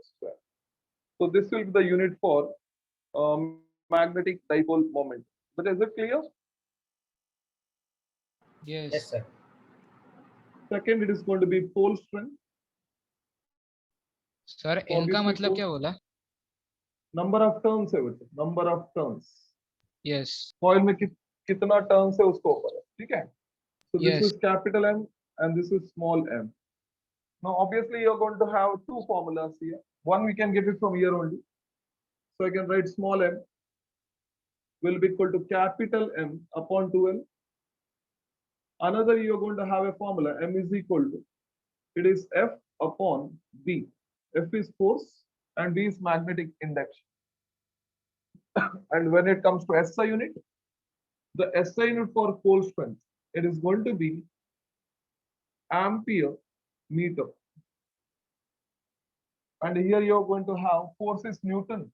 square. So this will be the unit for magnetic dipole moment. But is it clear? Yes, Yes. sir. Second, it is going to be pole strength. Sir So n का obviously मतलब क्या बोला? number of turns है बच्चे, number of turns. Yes Coil में कितना turns है उसको ऊपर है, ठीक है? So this yes is capital M and this is small m. Now obviously you're going to have two formulas here. One we can get it from here only. So I can write small m will be equal to capital M upon 2L. Another you're going to have a formula M is equal to, it is F upon B. F is force and B is magnetic induction. And when it comes to SI unit, the SI unit for pole strength, it is going to be ampere meter. And here you're going to have force is Newton.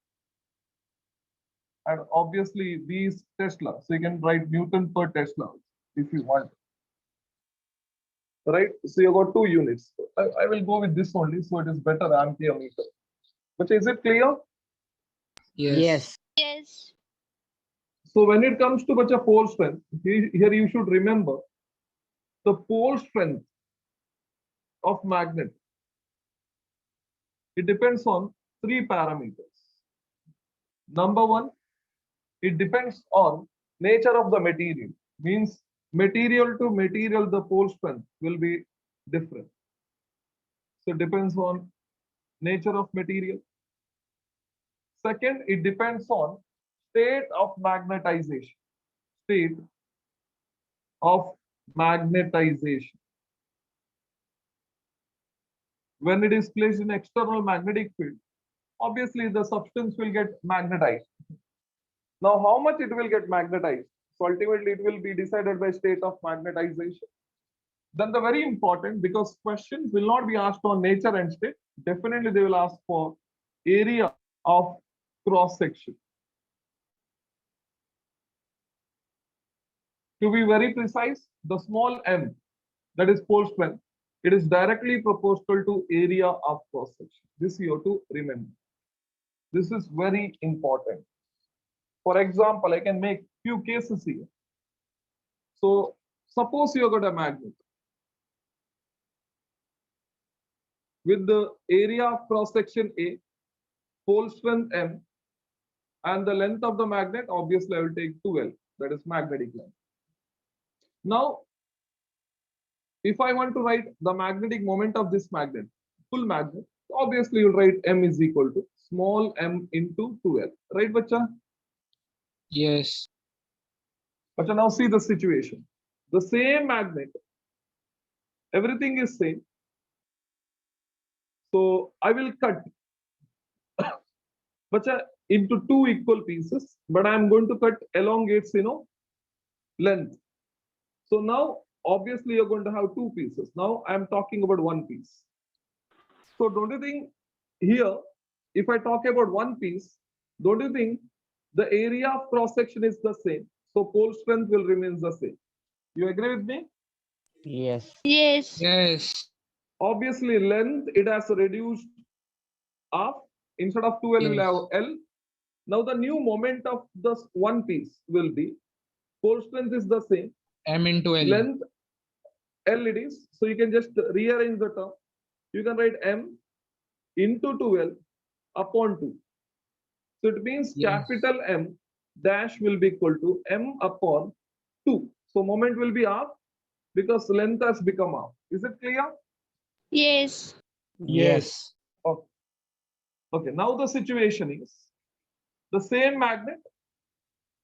And obviously B is Tesla. So you can write Newton per Tesla if you want. Right? So you got two units. I will go with this only, so it is better ampere meter. But is it clear? Yes Yes. So when it comes to bacha pole strength, here you should remember the pole strength of magnet. It depends on three parameters. Number one, it depends on nature of the material. Means material to material, the pole strength will be different. So it depends on nature of material. Second, it depends on state of magnetization. State of magnetization. When it is placed in external magnetic field, obviously the substance will get magnetized. Now, how much it will get magnetized? So ultimately, it will be decided by state of magnetization. Then the very important, because questions will not be asked on nature and state, definitely they will ask for area of cross section. To be very precise, the small m, that is pole strength, it is directly proportional to area of cross section. This you have to remember. This is very important. For example, I can make few cases here. So suppose you got a magnet with the area of cross section A, pole strength M, and the length of the magnet, obviously I will take 2L, that is magnetic length. Now, if I want to write the magnetic moment of this magnet, full magnet, obviously you'll write M is equal to small m into 2L, right, bacha? Yes Bacha, now see the situation. The same magnet, everything is same. So I will cut bacha into two equal pieces, but I am going to cut along its length. So now obviously you're going to have two pieces. Now I'm talking about one piece. So don't you think here, if I talk about one piece, don't you think the area of cross section is the same? So pole strength will remain the same. You agree with me? Yes. Yes. Yes Obviously length it has reduced half. Instead of 2L we'll have L. Now the new moment of this one piece will be pole strength is the same. m into l Length L it is. So you can just rearrange the term. You can write M into 2L upon 2. So it means Yes. capital M dash will be equal to M upon 2. So moment will be half because length has become half. Is it clear? Yes. Yes. Okay. Okay. Now the situation is the same magnet,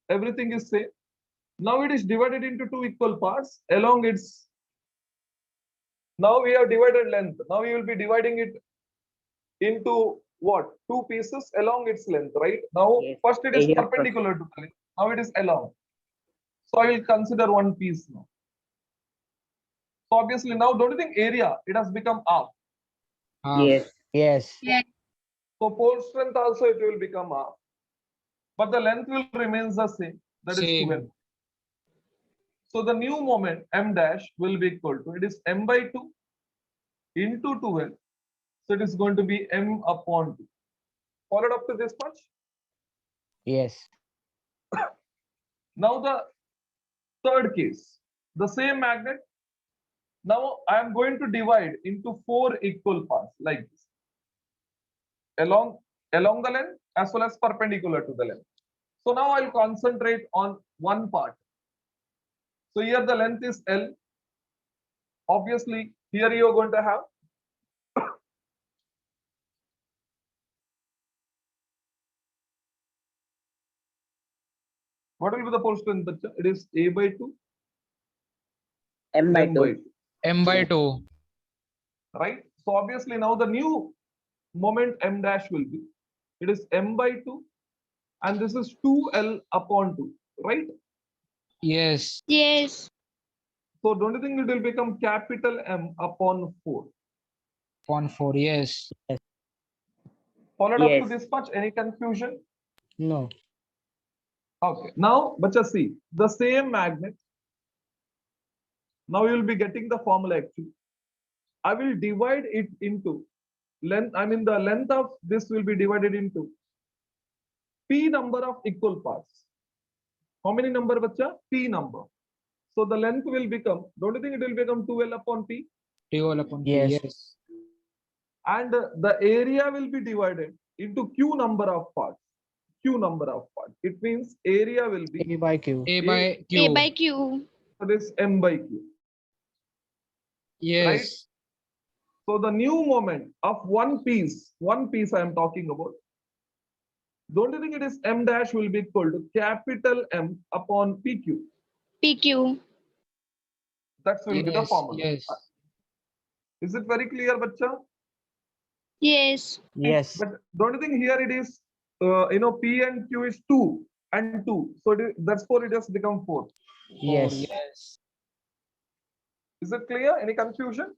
everything is same. Now it is divided into two equal parts along its. Now we have divided length. Now we will be dividing it into what? Two pieces along its length, right? Now Yes. first it is Area of perpendicular to the length. Now it is along. So I will consider one piece now. So obviously now don't you think area it has become half. half Yes. Yes. So pole strength also it will become half. But the length will remains the same. That is Same. 2L. So the new moment M dash will be equal to, it is M by 2 into 2L. So it is going to be m upon 2. Followed up to this much? Yes. Now the third case, the same magnet. Now I am going to divide into 4 equal parts like this. Along the length as well as perpendicular to the length. So now I'll concentrate on one part. So here the length is L. Obviously, here you're going to have what will be the pole strength, bacha? It is A by 2, M by M by 2. 2, M by 2. right? So obviously now the new moment M dash will be, it is M by 2 and this is 2L upon 2, right? Yes. Yes. So don't you think it will become capital M upon 4? Upon 4. Yes. Followed up to Yes. this much, any confusion? No. Okay, now bacha see, the same magnet, now you will be getting the formula actually. I will divide it into length, I mean the length of this will be divided into P number of equal parts. How many number, bacha? P number. So the length will become, don't you think it will become 2L upon P? 2L upon 2. Yes. Yes. And the area will be divided into Q number of parts. Q number of parts. It means area will be, A by Q. A by A Q. by Q. this M by Q. Yes. So the new moment of one piece I am talking about. Don't you think it is M dash will be equal to capital M upon PQ? PQ. That will be the Yes. formula. Yes. Is it very clear, bacha? Yes. Yes. But don't you think here it is, P and Q is 2 and 2. So that's 4, it has become 4. 4. Yes. Yes. Is it clear? Any confusion?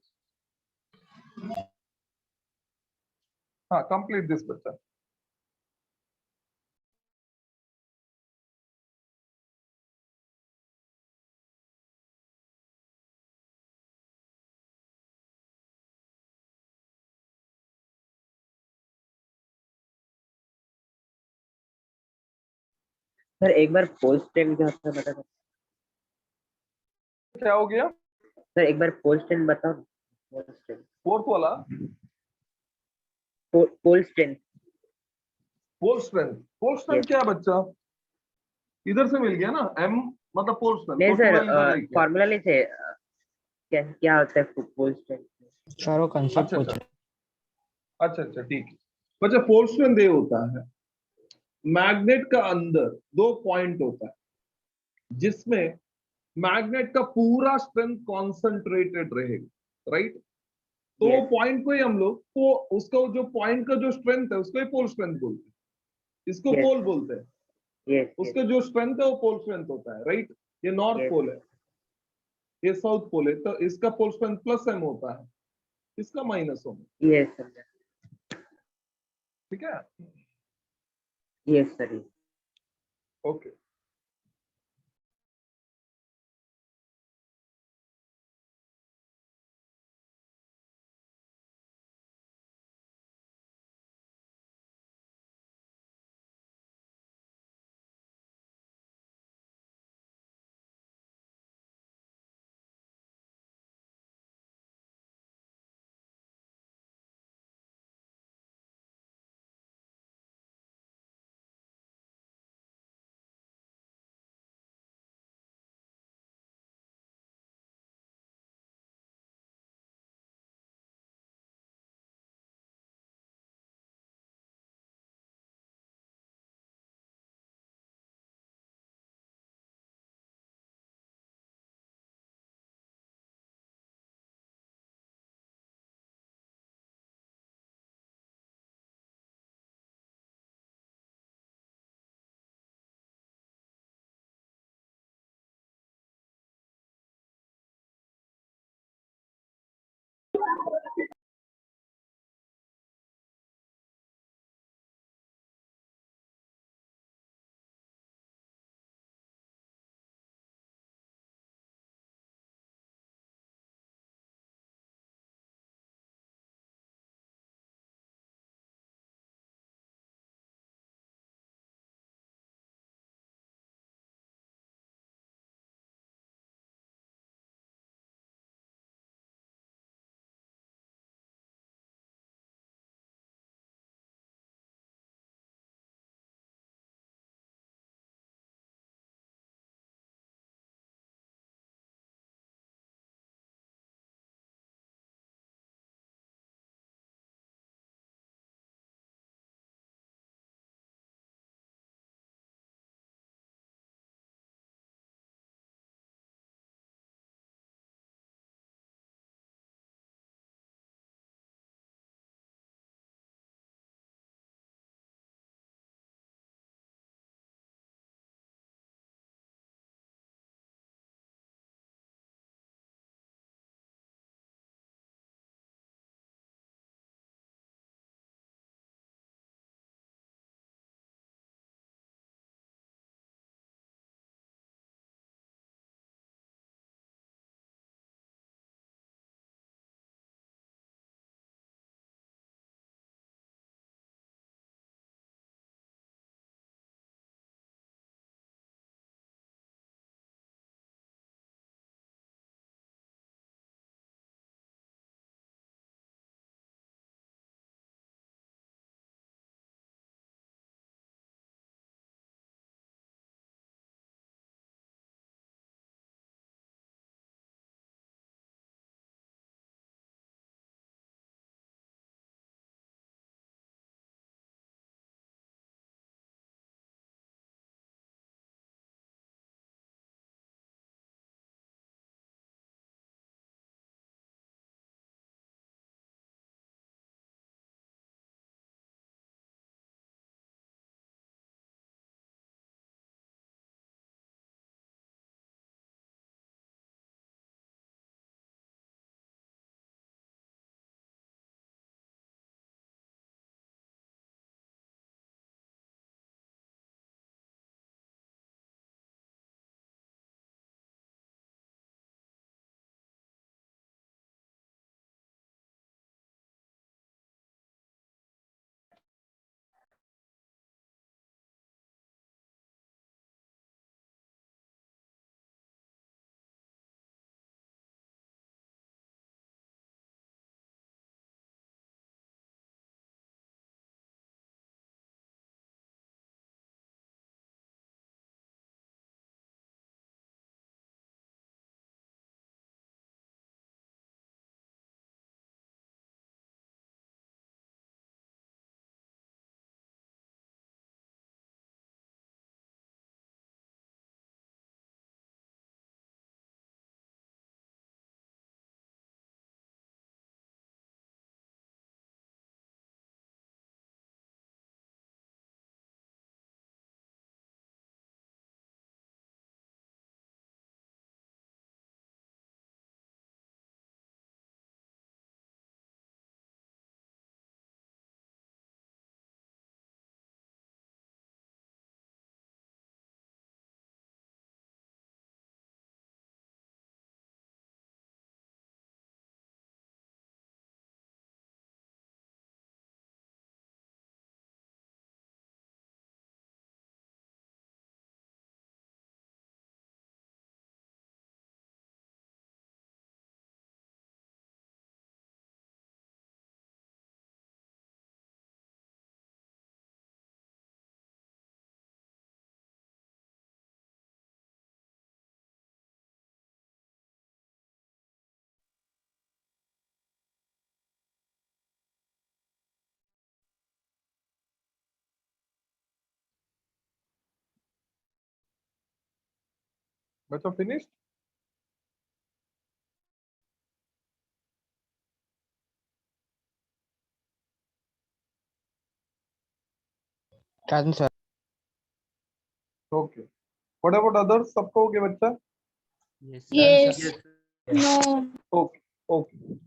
Complete this, bacha. Sir एक बार पोल strain क्या होता है बता दो क्या हो गया? Sir एक बार पोल स्ट्रेन बताओ पोल स्ट्रेन फोर्थ वाला पोल स्ट्रेन पोल स्ट्रेंथ क्या है बच्चा? इधर से मिल गया ना M, मतलब पोल स्ट्रेंथ नहीं तो सर 12 इधर है क्या? फॉर्मूला नहीं थे क्या क्या होता है पोल स्ट्रेन चारों कंसेप्ट अच्छा पूछ अच्छा रहे अच्छा ठीक है बच्चा। पोल स्ट्रेंथ ये होता है, मैग्नेट का अंदर 2 पॉइंट होता है जिसमें मैग्नेट का पूरा स्ट्रेंथ कॉन्सेंट्रेटेड रहेगा, राइट? तो Yes. पॉइंट को ही हम लोग को उसका जो पॉइंट का जो स्ट्रेंथ है उसको ही पोल स्ट्रेंथ बोलते हैं, इसको Yes. पोल बोलते हैं। यस उसका जो स्ट्रेंथ है वो पोल स्ट्रेंथ होता है, राइट? ये नॉर्थ Yes. पोल है, ये साउथ पोल है, तो इसका पोल स्ट्रेंथ प्लस m होता है, इसका माइनस होगा, यस सर ठीक है? Yes sir okay. Bacha, finished? Done, sir. Okay. What about others? सबको हो गया बच्चा? Yes. Yes. No. Okay. Okay.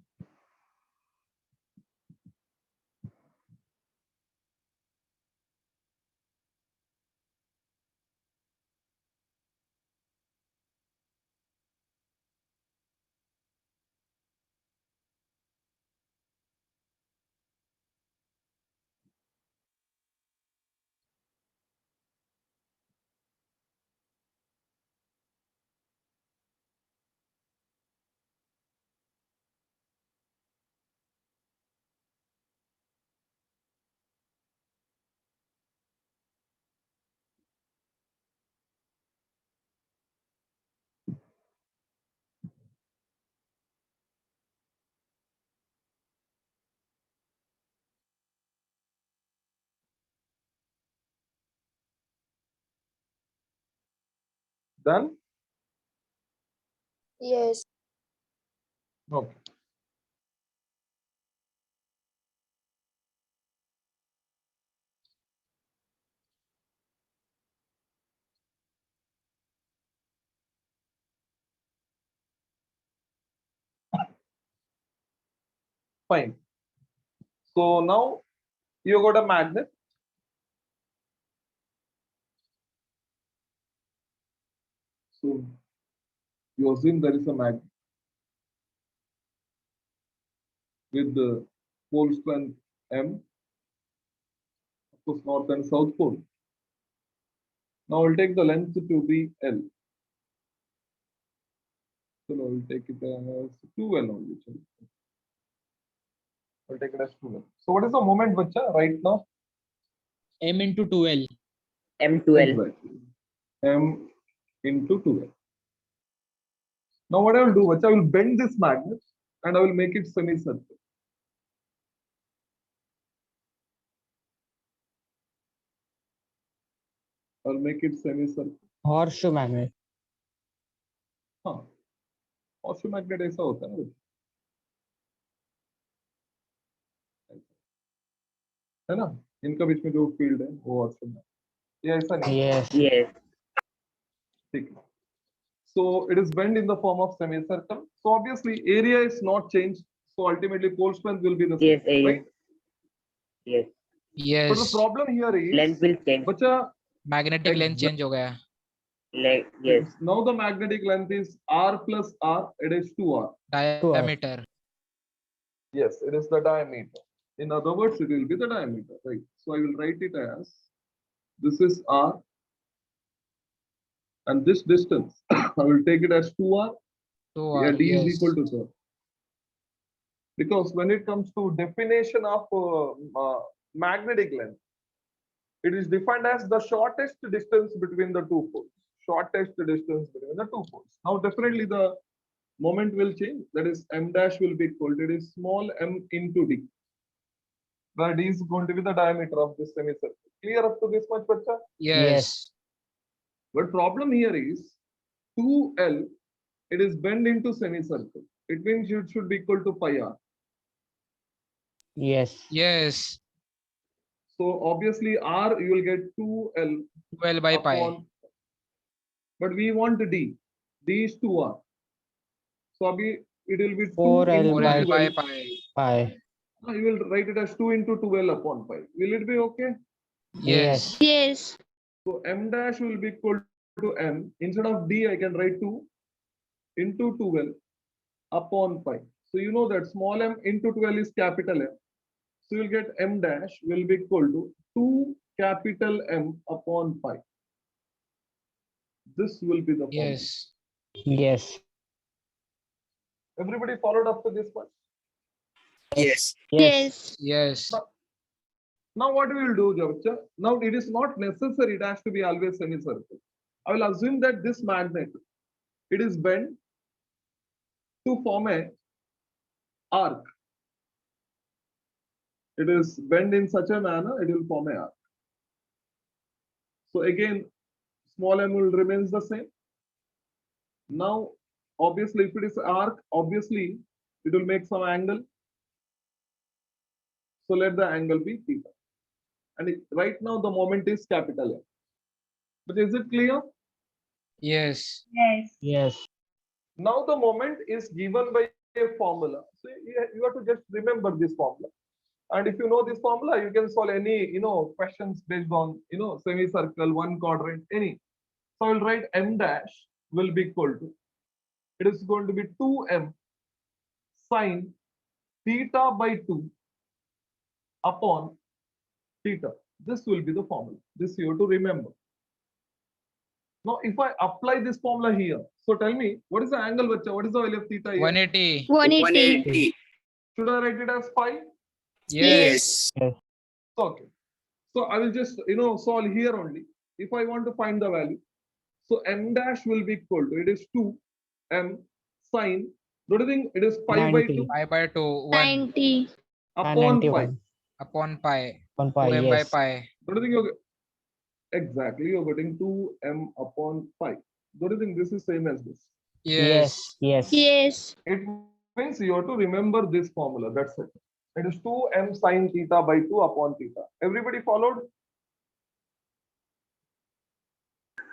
Done? Yes. Okay. Fine. So now you got a magnet. So you assume there is a magnet with the pole strength M, of course, north and south pole. Now I'll take the length to be L. So now we'll take it as 2L only. I'll take it as 2L. So what is the moment, bacha, right now? M into 2L. M12. Exactly. M into 2L. Now what I will do, bacha, I will bend this magnet and I will make it semicircle. I'll make it semicircle. Horseshoe magnet. हाँ, horseshoe magnet ऐसा होता है ना, है ना? इनका बीच में जो फील्ड है वो horseshoe magnet. ये ऐसा नहीं. Yes. Yes. ठीक है. So it is bent in the form of semicircle. So obviously area is not changed. So ultimately pole strength will be the same, Yes. Yes. right? Yes. But the Yes. problem here is, Length will change. bacha, Magnetic length Exact- change हो गया. Like yes. now the magnetic length is R plus R. It is 2R. Diameter. Yes, it is the diameter. In other words, it will be the diameter, right? So I will write it as, this is R, and this distance, I will take it as 2R. So Yeah, D is yes. equal to 2. Because when it comes to definition of magnetic length, it is defined as the shortest distance between the two poles. Shortest distance between the two poles. Now, definitely the moment will change. That is, M dash will be equal to, it is small m into D. Where D is going to be the diameter of this semicircle. Clear up to this much, bacha? Yes. But problem here is 2L, it is bent into semicircle. It means it should be equal to pi r. Yes. Yes. So obviously R, you will get 2L 12 by pi. upon, but we want D. D is 2R. So abhi it will be 2 4L into 4L by 12. pi. Pi. You will write it as 2 into 12 upon pi. Will it be okay? Yes. Yes. So M dash will be equal to M. Instead of D, I can write 2 into 12 upon pi. So you know that small m into 12 is capital M. So you'll get M dash will be equal to 2 capital M upon pi. This will be the formula. Yes. Yes. Everybody followed up to this one? Yes. Yes. Yes. Now what we will do, Javcha? Now it is not necessary, it has to be always semicircle. I will assume that this magnet, it is bent to form a arc. It is bent in such a manner, it will form a arc. So again, small m will remains the same. Now, obviously, if it is arc, obviously it will make some angle. So let the angle be theta. And right now the moment is capital M. But is it clear? Yes. Yes. Yes. Now the moment is given by a formula. So you have to just remember this formula. And if you know this formula, you can solve any questions based on semicircle, one quadrant, any. So I will write m dash will be equal to, it is going to be 2m sine theta by 2 upon theta. This will be the formula. This you have to remember. Now, if I apply this formula here, so tell me, what is the angle, bacha? What is the value of theta here? 180. 180. Should I write it as pi? Yes. Okay. So I will just, solve here only. If I want to find the value, so m dash will be equal to, it is 2m sine, what do you think? It is pi by 90. 2 Pi by 2. 1 90. upon pi. 91. upon pi. On pi. 2m by Yes. pi. What do you think exactly, you're getting 2m upon pi. What do you think? This is same as this. Yes. Yes. Yes. It means you have to remember this formula. That's it. It is 2m sine theta by 2 upon theta. Everybody followed?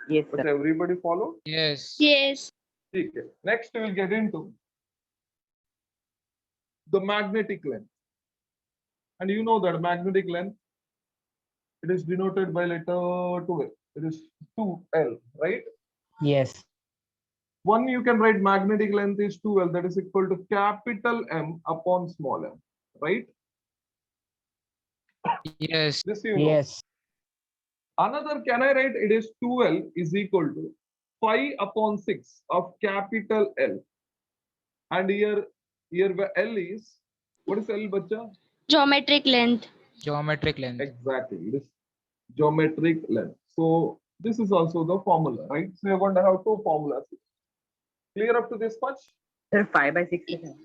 Yes, But sir. everybody followed? Yes. Yes. Okay. Next, we will get into the magnetic length. And you know that magnetic length, it is denoted by letter 2L. It is 2L, right? Yes. One, you can write magnetic length is 2L, that is equal to capital M upon small m, right? Yes. This you know. Yes. Another, can I write it is 2L is equal to pi upon 6 of capital L. And here where L is, what is L, bacha? Geometric length. Geometric length. Exactly, this geometric length. So this is also the formula, right? So you're going to have two formulas. Clear up to this much? Sir, 5 by 6 है sir.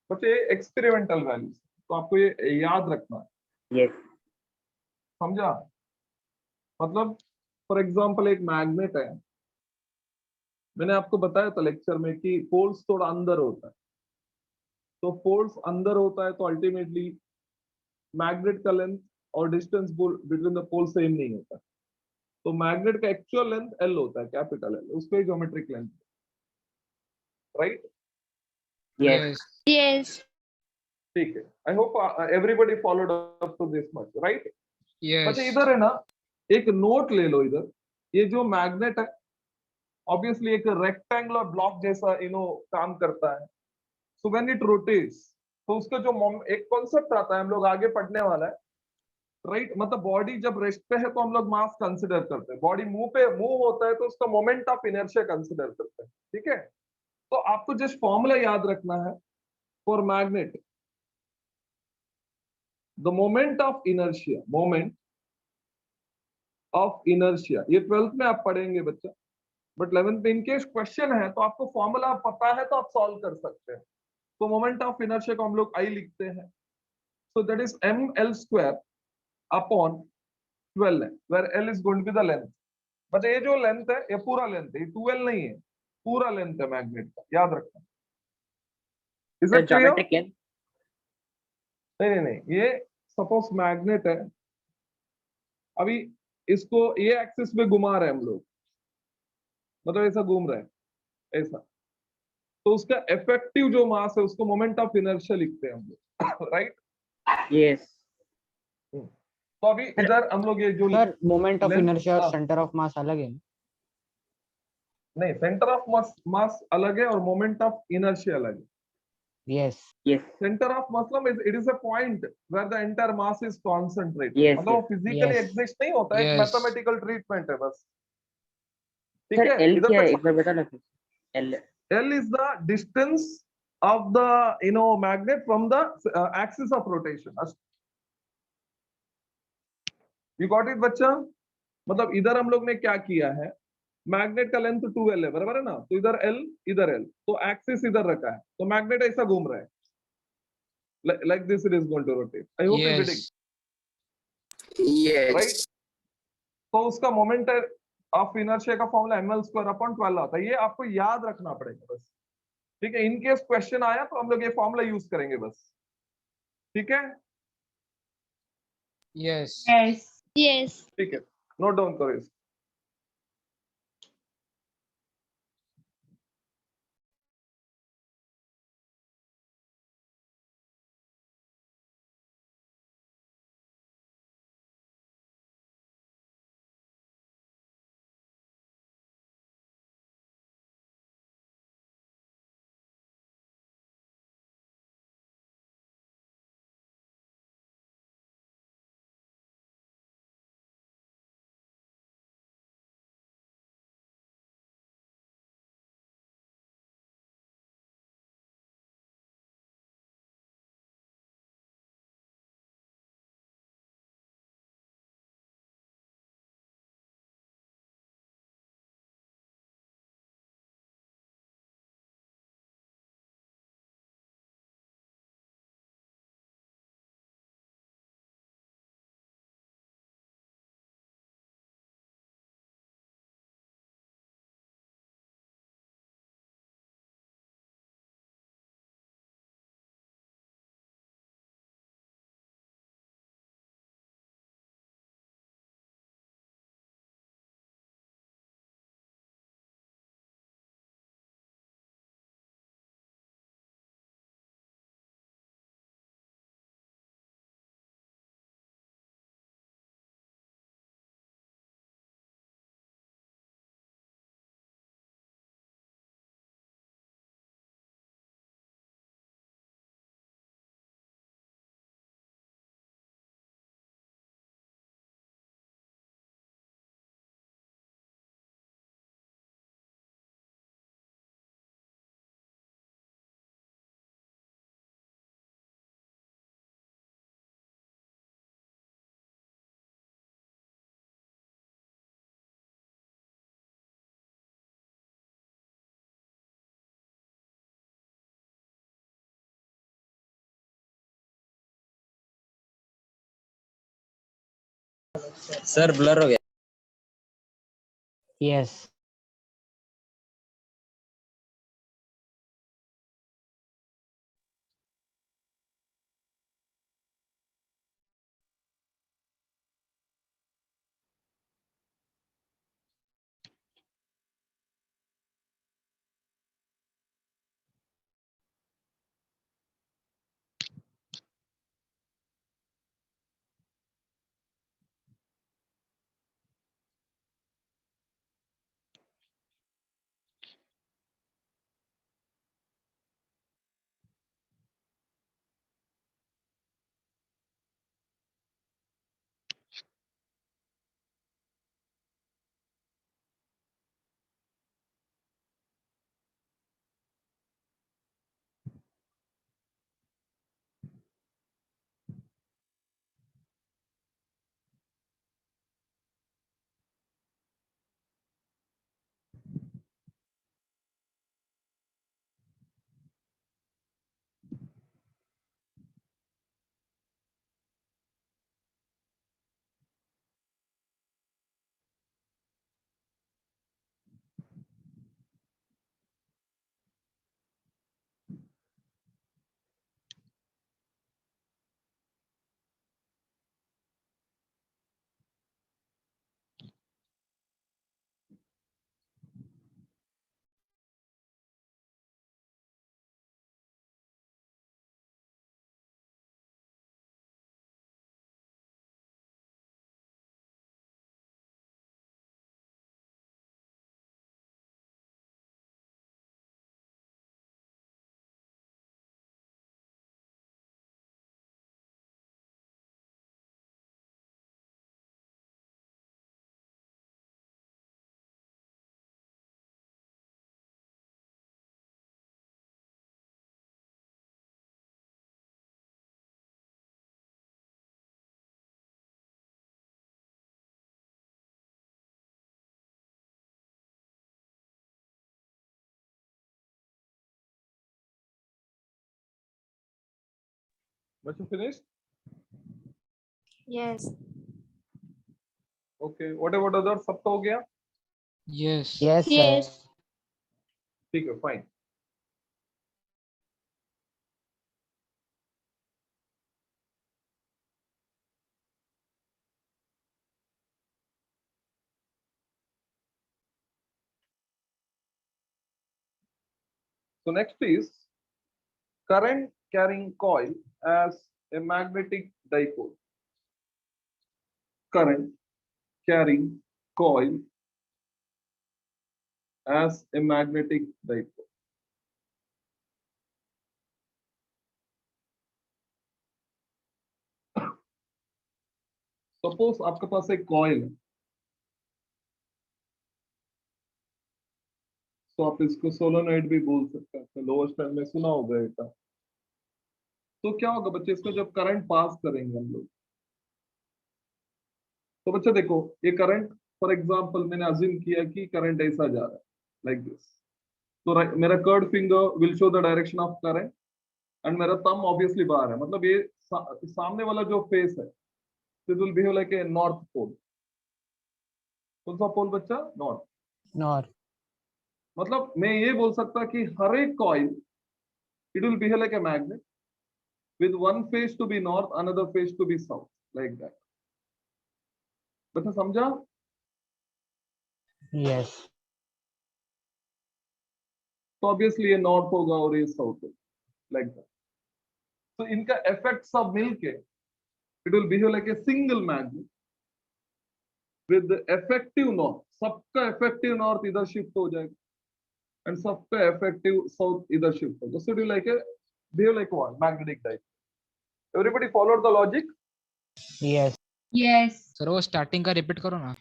But ये experimental values. तो आपको ये याद रखना है. Yes. समझा? मतलब फॉर एग्जांपल एक मैग्नेट है, मैंने आपको बताया था लेक्चर में कि पोल्स थोड़ा अंदर होता है, तो पोल्स अंदर होता है तो अल्टीमेटली मैग्नेट का लेंथ और distance between the pole same नहीं होता, तो मैग्नेट का एक्चुअल लेंथ एल होता है, कैपिटल एल, उसको geometric length, right? Yes. Yes. ठीक है. I hope everybody followed up to this much, right? Yes. अच्छा इधर है ना, एक नोट ले लो इधर, ये जो मैग्नेट है ऑब्वियसली एक रेक्टेंगुलर ब्लॉक जैसा काम करता है. सो व्हेन इट रोटेट्स, तो उसका जो एक कॉन्सेप्ट आता है, हम लोग आगे पढ़ने वाला है, राइट? मतलब बॉडी जब रेस्ट पे है तो हम लोग मास कंसिडर करते हैं, बॉडी मूव होता है तो उसका मोमेंट ऑफ इनर्शिया कंसिडर करते हैं, ठीक है? तो आपको जस्ट फॉर्मूला याद रखना है for magnet, the moment of inertia, ये 12th में आप पढ़ेंगे बच्चा, बट 11th में इनकेस क्वेश्चन है तो आपको फॉर्मूला पता है तो आप सॉल्व कर सकते हैं. तो मोमेंट ऑफ इनर्शिया को हम लोग आई लिखते हैं, so that is ml square upon 12 where l is going to be the length. मतलब ये जो लेंथ है ये पूरा लेंथ है, ये 2l नहीं है, पूरा लेंथ है मैग्नेट का, याद रखना. Is Sir, it clear? geometric length. नहीं, ये सपोज मैग्नेट है, अभी इसको ये एक्सिस पे घुमा रहे हैं हम लोग, मतलब ऐसा घूम रहा है ऐसा, तो उसका इफेक्टिव जो मास है उसको मोमेंट ऑफ इनर्शिया लिखते हैं हम लोग, राइट? Yes. तो अभी इधर हम लोग ये जो sir moment of Length, inertia और हाँ. सेंटर ऑफ मास अलग है. नहीं, सेंटर ऑफ मास अलग है और मोमेंट ऑफ इनर्शिया अलग है. यस. Yes. सेंटर ऑफ मतलब it is a point where the entire mass is concentrated. Yes, मतलब वो yes. Physically Yes. एग्जिस्ट नहीं होता, एक Yes. मैथमेटिकल ट्रीटमेंट है बस, ठीक Sir, है? L क्या है? इधर एक बार बता ना फिर. L. L is the distance of the magnet from the axis of rotation. You got it बच्चा? मतलब इधर हम लोग ने क्या किया है, मैग्नेट का लेंथ 2l है, बराबर है ना? तो इधर L इधर L, तो एक्सिस इधर रखा है, तो मैग्नेट ऐसा घूम रहा है, like this it is going to rotate. I hope you're getting, Yes. right? तो उसका मोमेंट है ऑफ इनर्शिया का फॉर्मूला ml स्क्वायर अपॉन 12 आता है, ये आपको याद रखना पड़ेगा बस। ठीक है, इन केस क्वेश्चन आया तो हम लोग ये फॉर्मूला यूज करेंगे बस। ठीक है, Yes. Yes. Yes. ठीक है, नोट डाउन करो इसको। सर ब्लर हो गया। Yes. बच्चों finish? Yes. Okay, what about other, सबका हो गया? Yes. Yes, sir. Yes. ठीक है, fine. So next is current carrying coil as a magnetic dipole. Current carrying coil as a magnetic dipole. Suppose आपके पास एक coil है, तो आप इसको सोलोनॉइड भी बोल सकते हैं, लोअर स्टैंड में सुना होगा ये टर्म. तो क्या होगा बच्चे, इसको जब करंट पास करेंगे हम लोग, तो बच्चे देखो ये करंट, फॉर एग्जांपल मैंने अज्यूम किया कि करंट ऐसा जा रहा है लाइक दिस. तो मेरा curled finger will show the direction of current and मेरा थंब ऑब्वियसली बाहर है, मतलब ये सामने वाला जो फेस है it will behave like a north pole. कौन सा पोल बच्चा? नॉर्थ. Nor. मतलब मैं ये बोल सकता कि हर एक coil it will behave like a magnet with one face to be north, another face to be south, like that. बच्चा समझा? Yes. तो ऑब्वियसली ये नॉर्थ होगा और ये साउथ होगा, like that. तो इनका इफेक्ट सब मिलके it will behave like a single magnet with effective north. सबका इफेक्टिव नॉर्थ इधर शिफ्ट हो जाएगा एंड सबका इफेक्टिव साउथ इधर शिफ्ट होगा. So it like a behave like what? Magnetic dipole. Everybody followed the logic? Yes. Yes. Sir वो starting का repeat करो ना.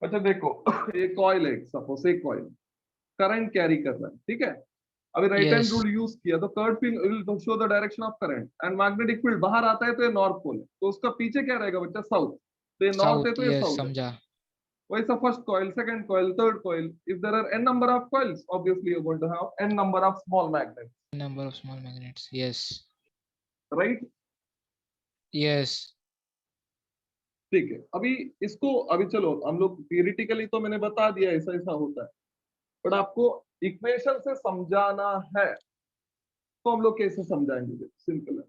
अच्छा देखो ये कॉइल है, सपोज एक कॉइल करंट कैरी कर रहा है, ठीक है. अभी right hand Yes. Rule use किया तो curled field will show the direction of current and magnetic field बाहर आता है तो ये नॉर्थ पोल है, तो उसका पीछे क्या रहेगा बच्चा? साउथ. तो ये नॉर्थ है साउथ. तो ये यस, साउथ है. समझा. वैसा first coil, second coil, third coil, if there are n number of coils obviously you're going to have n number of small magnets, Number of small magnets. Yes. right? Yes. ठीक है. अभी इसको अभी चलो हम लोग थियोरेटिकली तो मैंने बता दिया ऐसा ऐसा होता है, बट आपको इक्वेशन से समझाना है तो हम लोग कैसे समझाएंगे? सिंपल है.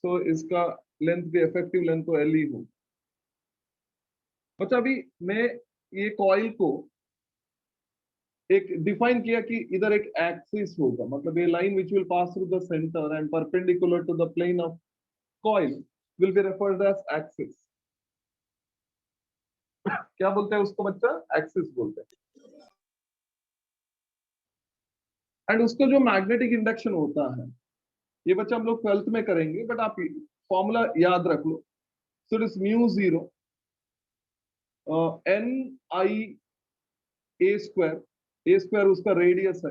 तो इसका लेंथ भी इफेक्टिव लेंथ तो एल ही हो. अच्छा अभी मैं ये कॉइल को एक डिफाइन किया कि इधर एक एक्सिस होगा, मतलब ये line which will pass through the centre and perpendicular to the plane of coil will be referred as axis. क्या बोलते हैं उसको बच्चा? एक्सिस बोलते हैं. एंड उसका जो मैग्नेटिक इंडक्शन होता है ये बच्चा हम लोग 12th में करेंगे, बट आप फॉर्मूला याद रख लो. So it is mu 0 N I A square उसका रेडियस है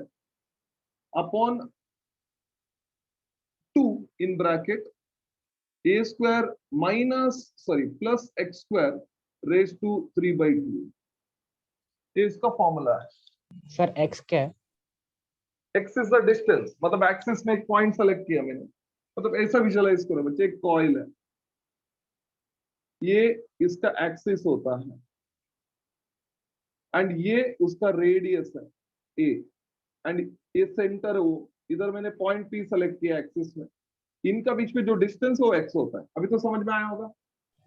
upon 2 in bracket A square plus X square raise to 3/2. ये इसका फॉर्मूला है. Sir, X क्या है? एक्स इज द डिस्टेंस, मतलब एक्सिस में एक पॉइंट सेलेक्ट किया मैंने, मतलब ऐसा विजुअलाइज करो बच्चे. एक कॉइल है, ये इसका एक्सिस होता है एंड ये उसका रेडियस है ए एंड ये सेंटर है वो. इधर मैंने पॉइंट पी सेलेक्ट किया एक्सिस में, इनका बीच में जो डिस्टेंस है वो एक्स होता है. अभी तो समझ में आया होगा.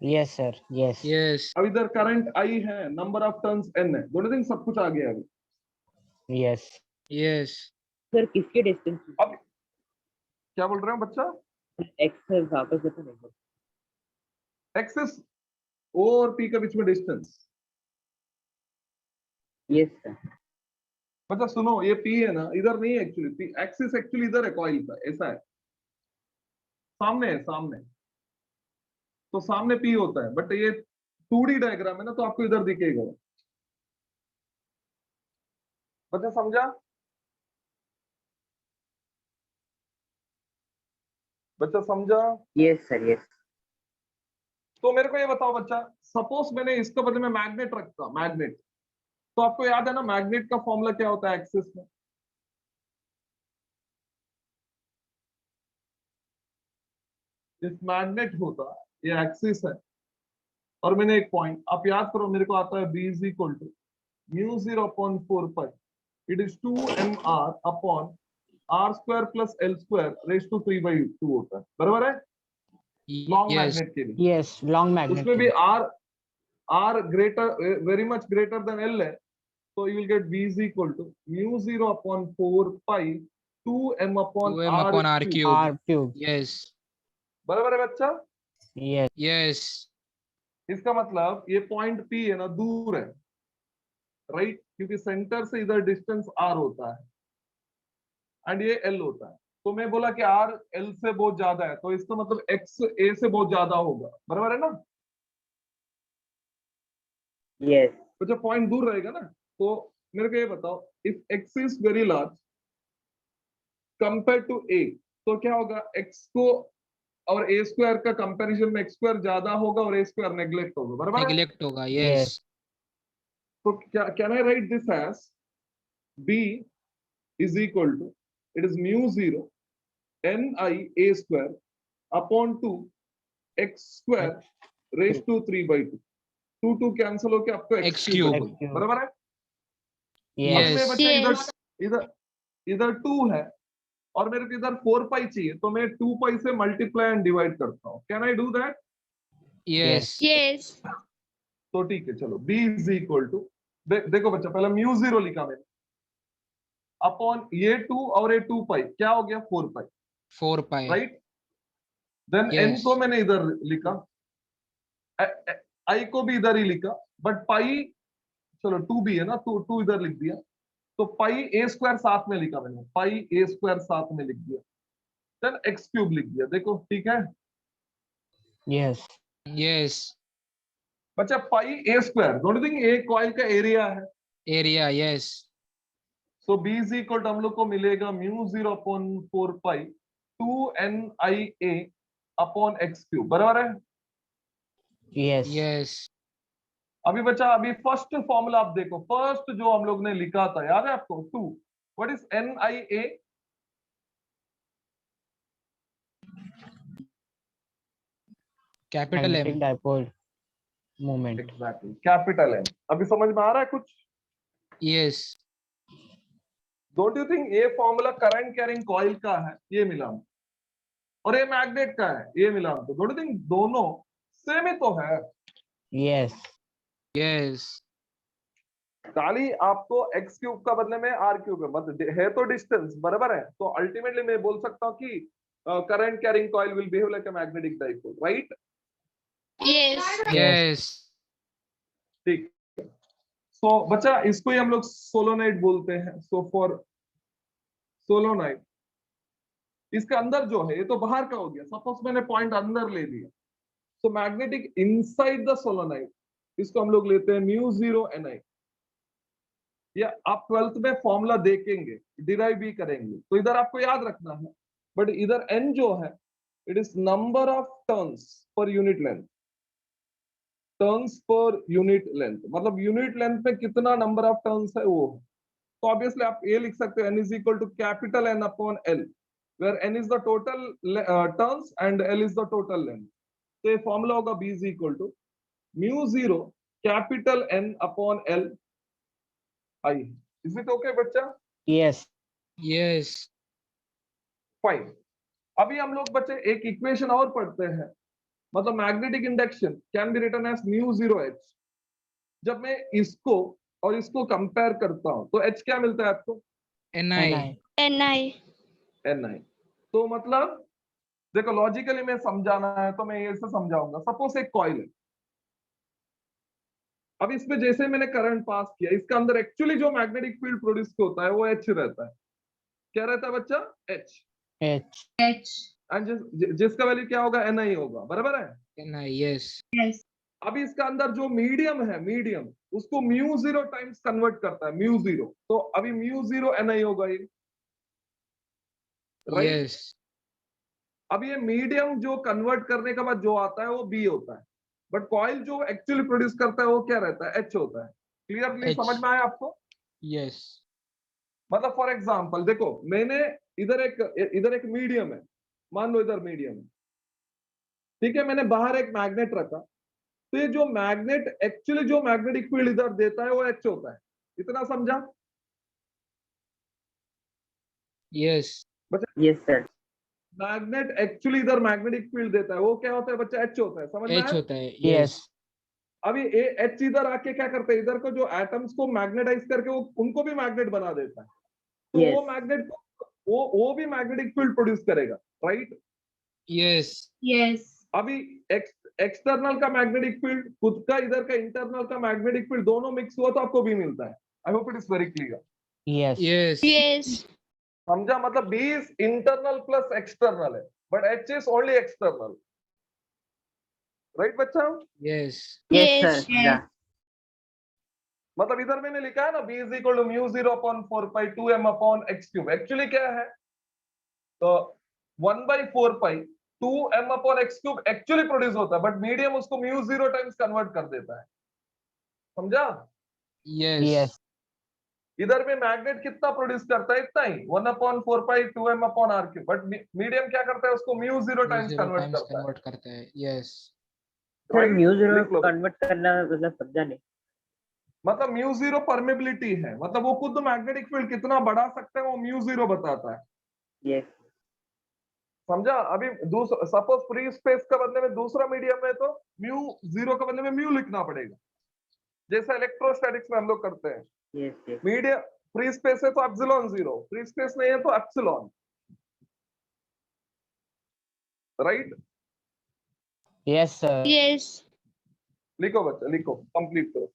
Yes, sir. Yes. Yes. अब इधर करंट आई है, नंबर ऑफ टर्न्स एन है, दोनों दिन सब कुछ आ गया अभी. Yes. Yes. सर किसके डिस्टेंस? अब क्या बोल रहे हो बच्चा? एक्स सर वापस बता नहीं. एक्सिस ओ और पी के बीच में डिस्टेंस. Yes sir. बच्चा सुनो, ये पी है ना, इधर नहीं है एक्चुअली. एक्सिस एक्चुअली इधर है कॉइल का, ऐसा है, सामने है सामने. तो सामने पी होता है, बट ये 2D डायग्राम है ना, तो आपको इधर दिखेगा. बच्चा समझा? बच्चा समझा? Yes sir. यस. तो मेरे को ये बताओ बच्चा, सपोज मैंने इसके बदले में मैग्नेट रखता, मैग्नेट, तो आपको याद है ना मैग्नेट का फॉर्मूला क्या होता है एक्सिस में? इस मैग्नेट होता, ये एक्सिस है, और मैंने एक पॉइंट, आप याद करो मेरे को आता है b is equal to mu 0 upon 4 pi, it is 2mr upon r square plus l square raise to 3/2 होता है, बराबर है, लॉन्ग Yes. मैग्नेट के लिए। Yes. Long magnet. उसमें भी r greater very much greater than l है, तो you will get b is equal to mu 0 upon 4 pi 2m upon 2m upon r r cube. R cube. Yes. बराबर है बच्चा। Yes. Yes. इसका मतलब ये पॉइंट P है ना, दूर है, राइट, क्योंकि सेंटर से इधर डिस्टेंस r होता है एंड ये l होता है। तो मैं बोला कि r l से बहुत ज्यादा है, तो इसका मतलब x a से बहुत ज्यादा होगा, बराबर है ना। Yes. तो जब पॉइंट दूर रहेगा ना, तो मेरे को ये बताओ, if x is very large compare to a, तो क्या होगा, x को और a स्क्वायर का कंपैरिजन में x स्क्वायर ज्यादा होगा और a स्क्वायर नेग्लेक्ट होगा, बराबर है। Neglect होगा. Yes. तो क्या can I write this as b is equal to, it is mu 0 ni a square upon 2 x square raise to 3/2, 2 cancel होके आपको x X क्यूब cube. होगा, बराबर है। Yes. अब मैं बच्चा इधर Yes. इधर इधर 2 है और मेरे को इधर 4 पाई चाहिए, तो मैं 2 पाई से मल्टीप्लाई एंड डिवाइड करता हूँ, can I do that. Yes. Yes. तो ठीक है, चलो b इज इक्वल टू, देखो बच्चा पहले म्यू 0 लिखा मैंने अपॉन ये 2 और ये 2 पाई, क्या हो गया 4 pi, 4 pi. Right. Then n Yes. को मैंने इधर लिखा, i को भी इधर ही लिखा, बट पाई, चलो 2 भी है ना, तो 2 इधर लिख दिया, तो पाई a स्क्वायर साथ में लिखा मैंने, पाई a स्क्वायर साथ में लिख दिया, देन x क्यूब लिख दिया, देखो ठीक है Yes. Yes. बच्चा। Pi a square, don't you think a coil का एरिया है, Area. Yes. So b is equal to हम लोग को मिलेगा mu 0 upon 4 pi 2nia upon x cube, बराबर है। Yes. Yes. अभी बच्चा, अभी फर्स्ट फॉर्मूला आप देखो, फर्स्ट जो हम लोग ने लिखा था, याद है आपको, 2, what is nia, Capital Magnetic M. dipole moment. Exactly, capital M। अभी समझ में आ रहा है कुछ। Yes. डोंट यू थिंक ये फॉर्मूला करंट कैरिंग कॉइल का है, ये मिला हमको, और ये मैग्नेट का है, ये मिला हमको, डोंट यू थिंक दोनों सेम ही तो है। Yes. Yes. खाली आपको x क्यूब का बदले में r क्यूब है, मतलब है तो डिस्टेंस, बराबर है। तो अल्टीमेटली मैं बोल सकता हूँ कि current carrying coil will behave like a magnetic dipole, right. Yes. Yes. ठीक, सो बच्चा इसको ही हम लोग सोलोनाइट बोलते हैं। सो फॉर सोलोनाइट, इसके अंदर जो है, ये तो बाहर का हो गया, सपोज मैंने पॉइंट अंदर ले लिया, सो मैग्नेटिक इनसाइड द सोलोनाइट, इसको हम लोग लेते हैं म्यू 0 ni। या आप 12th में फॉर्मूला देखेंगे, डिराइव भी करेंगे, तो इधर आपको याद रखना है, बट इधर n जो है, it is number of turns पर यूनिट लेंथ, टर्न्स पर यूनिट लेंथ, मतलब यूनिट लेंथ में कितना नंबर ऑफ टर्न्स है वो। तो ऑब्वियसली आप ये लिख सकते हो, n is equal to capital N upon L, where n is the total turns and L is the total length. तो ये फॉर्मूला होगा b is equal to mu 0 capital N upon L I। Is it okay बच्चा? Yes. Yes. Fine. अभी हम लोग बच्चे एक equation और पढ़ते हैं, मतलब magnetic induction can be written as mu 0h। जब मैं इसको और इसको कंपेयर करता हूं, तो h क्या मिलता है आपको? Ni. Ni. ni। तो मतलब देखो, लॉजिकली मैं समझाना है तो मैं ये से समझाऊंगा। सपोज एक कॉइल है, अब इसमें जैसे मैंने करंट पास किया, इसके अंदर एक्चुअली जो मैग्नेटिक फील्ड प्रोड्यूस होता है वो H रहता है। क्या रहता है बच्चा? H। H. एंड जिसका वैल्यू क्या होगा? Ni होगा, बराबर है। Ni. Yes. अभी इसका अंदर जो मीडियम है, मीडियम उसको म्यू 0 टाइम्स कन्वर्ट करता है, म्यू 0। तो अभी म्यू 0 Ni होगा ये, राइट। Yes. अब ये मीडियम जो कन्वर्ट करने के बाद जो आता है वो B होता है, बट कॉइल जो एक्चुअली प्रोड्यूस करता है वो क्या रहता है? H होता है। Clearly H. समझ में आया आपको? Yes. मतलब फॉर एग्जांपल देखो, मैंने इधर एक मीडियम है, मान लो इधर मीडियम है, ठीक है। मैंने बाहर एक मैग्नेट रखा, तो ये जो मैग्नेट एक्चुअली जो मैग्नेटिक फील्ड इधर देता है वो H होता है, इतना समझा? yes, Yes, sir. Magnet actually इधर मैग्नेटिक फील्ड देता है, वो क्या होता है बच्चा? H होता है, समझ में H आया? होता है, Yes. yes, अभी H इधर आके क्या करते हैं, इधर को जो एटम्स को मैग्नेटाइज करके वो उनको भी मैग्नेट बना देता है, तो Yes. वो मैग्नेट को वो भी मैग्नेटिक फील्ड प्रोड्यूस करेगा, राइट? yes, Yes. अभी एक्सटर्नल का मैग्नेटिक फील्ड, खुद का इधर का इंटरनल का मैग्नेटिक फील्ड दोनों मिक्स हुआ तो आपको बी मिलता है। I hope it is very clear. Yes. yes, Yes. समझा? मतलब B is internal plus external है, but H is only external, right बच्चा? yes, Yes, Yes. sir. Yeah. मतलब इधर मैंने लिखा है ना B is equal to mu 0 upon 4 pi 2 m upon X cube, actually क्या है? तो 1 by 4 pi 2 m upon X cube actually produce होता है, बट मीडियम उसको म्यू 0 टाइम्स कन्वर्ट कर देता है, समझा? yes, Yes. इधर में मैग्नेट कितना प्रोड्यूस करता है? इतना ही, 1 upon 4 pi 2 m upon R cube, but medium क्या करता है? उसको mu 0 times zero convert times करता है, convert करता है, yes, Sir, right? mu zero लिख लो। convert करना मतलब समझा नहीं. मतलब म्यू 0 परमेबिलिटी है, मतलब वो खुद मैग्नेटिक फील्ड कितना बढ़ा सकते हैं वो म्यू 0 बताता है, Yes. समझा? अभी सपोज फ्री स्पेस का बदले में दूसरा मीडियम है तो म्यू 0 का बदले में म्यू लिखना पड़ेगा, जैसा इलेक्ट्रोस्टैटिक्स में हम लोग करते हैं। Yes. Yes. Medium free space है तो एप्सिलॉन 0, फ्री स्पेस नहीं है तो epsilon, right? Yes, sir. Yes. लिखो बच्चा, लिखो, कंप्लीट करो।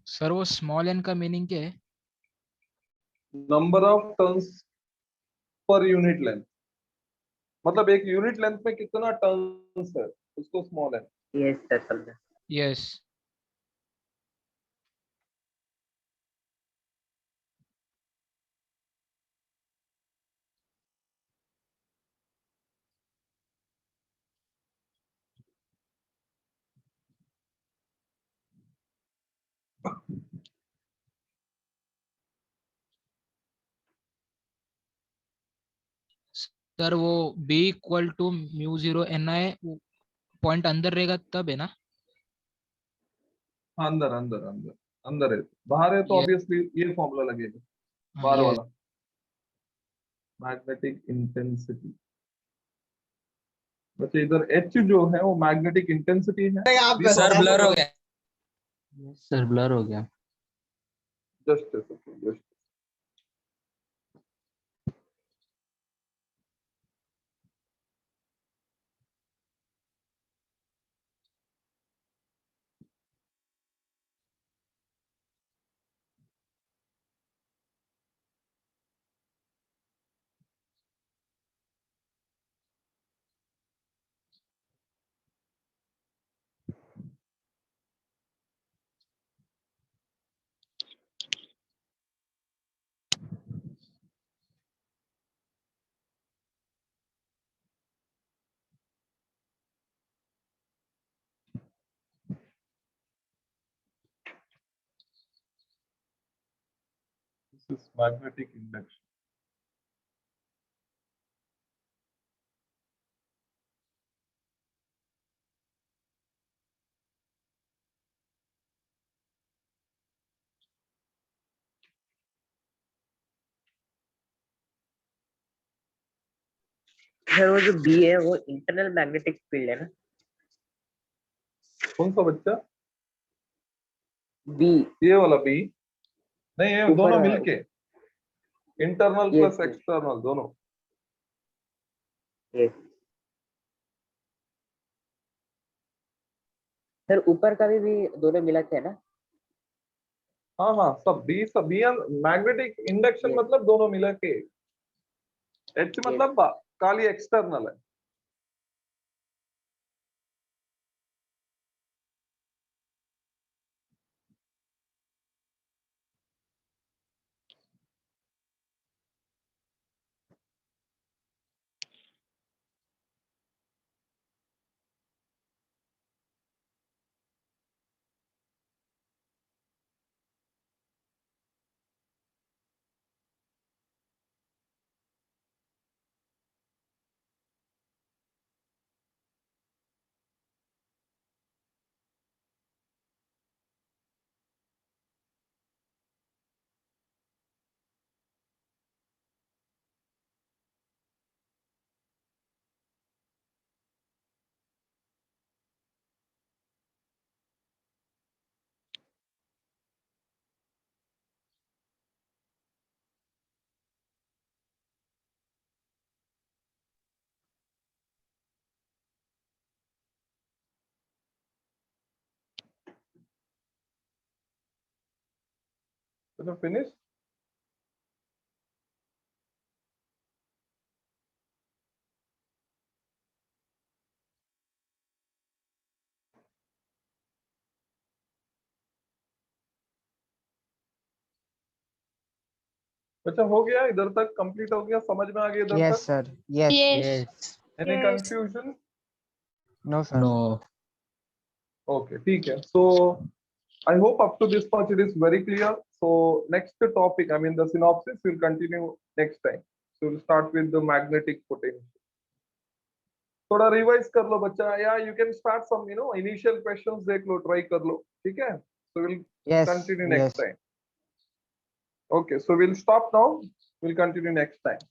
सर वो स्मॉल एन का मीनिंग क्या है? नंबर ऑफ टर्न्स पर यूनिट लेंथ, मतलब एक यूनिट लेंथ में कितना टर्न्स है उसको स्मॉल एन। Yes, sir. समझा. यस। सर वो b equal to mu 0 ni point अंदर रहेगा तब है ना? हाँ, अंदर अंदर अंदर अंदर है, बाहर है तो Yes. ऑब्वियसली ये फॉर्मूला लगेगा, हाँ, बाहर yes. वाला मैग्नेटिक इंटेंसिटी। बच्चे इधर एच जो है वो मैग्नेटिक इंटेंसिटी है। सर ब्लर हो गया। सर ब्लर हो गया। Just just this is magnetic induction. Sir वो जो B है वो इंटरनल मैग्नेटिक फील्ड है ना? कौन सा बच्चा? B. ये वाला बी नहीं, ये ऊपर दोनों वाला। मिलके internal Yes, plus yes. External दोनों। Yes. सर ऊपर का भी दोनों मिला के है ना? हाँ हाँ, सब बी मैग्नेटिक इंडक्शन Yes. मतलब दोनों मिला के। H Yes. मतलब खाली एक्सटर्नल है। तो फिनिश। अच्छा, हो गया इधर तक, कंप्लीट हो गया, समझ में आ गया इधर यस तक? Sir. Yes. Yes. Yes. Any Yes. Confusion? No sir. No. Okay, ठीक है। So I hope up to this much it is very clear. So next topic, I mean the synopsis will continue next time. So we'll start with the magnetic potential. थोड़ा revise कर लो बच्चा, या you can start some initial questions देख लो, try कर लो, ठीक है? So we'll yes. continue next yes. time. Okay, so we'll stop now. We'll continue next time.